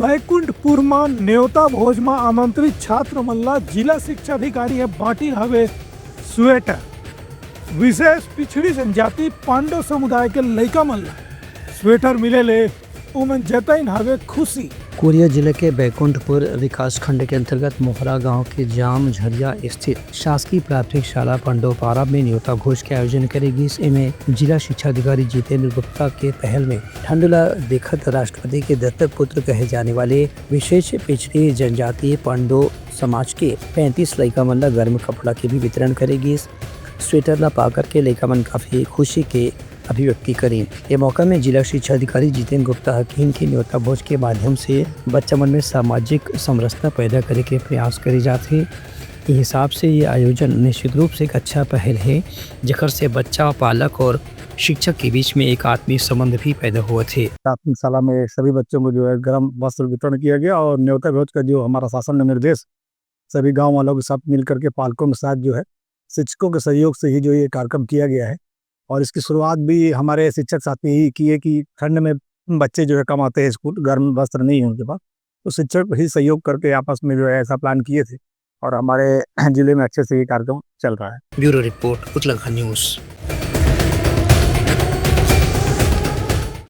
बैकुंठपुर में न्योता भोज में आमंत्रित छात्र मन ला जिला शिक्षा अधिकारी बांटी हवे स्वेटर। विशेष पिछड़ी जनजाति पांडव समुदाय के लड़का मन ला स्वेटर मिले ले उमन जतन हवे खुशी। कोरिया जिले के बैकुंठपुर विकास खंड के अंतर्गत मोहरा गांव के जाम झरिया स्थित शासकीय प्राथमिक शाला पंडोपारा में न्योता भोज के आयोजन करेगी। इसमें जिला शिक्षा अधिकारी जितेंद्र गुप्ता के पहल में ठंडुला देखत राष्ट्रपति के दत्तक पुत्र कहे जाने वाले विशेष पिछड़ी जनजातीय पांडो समाज के 35 लड़का मन ला गर्म कपड़ा के भी वितरण करेगी। स्वेटर ला पाकर के लड़का मन काफी खुशी के अभिव्यक्ति करें। ये मौका में जिला शिक्षा अधिकारी जितेंद्र गुप्ता हकीम की न्योता भोज के माध्यम से बच्चा मन में सामाजिक समरसता पैदा करे के प्रयास करे जाते हैं। इस हिसाब से ये आयोजन निश्चित रूप से एक अच्छा पहल है, जिकर से बच्चा, पालक और शिक्षक के बीच में एक आत्मीय संबंध भी पैदा हुए थे। प्राथमिक शाला में सभी बच्चों को जो है गर्म वस्त्र वितरण किया गया और न्योता भोज का जो हमारा शासन ने निर्देश सभी गाँव वालों के साथ मिलकर के पालकों के साथ जो है शिक्षकों के सहयोग से ही जो ये कार्यक्रम किया गया है। और इसकी शुरुआत भी हमारे शिक्षक साथी ही किए कि ठंड में बच्चे जो है कम आते हैं स्कूल, गर्म वस्त्र नहीं है उनके पास, तो शिक्षक ही सहयोग करके आपस में जो है ऐसा प्लान किए थे और हमारे जिले में अच्छे से ये कार्यक्रम चल रहा है। Bureau report Uttarakhand news.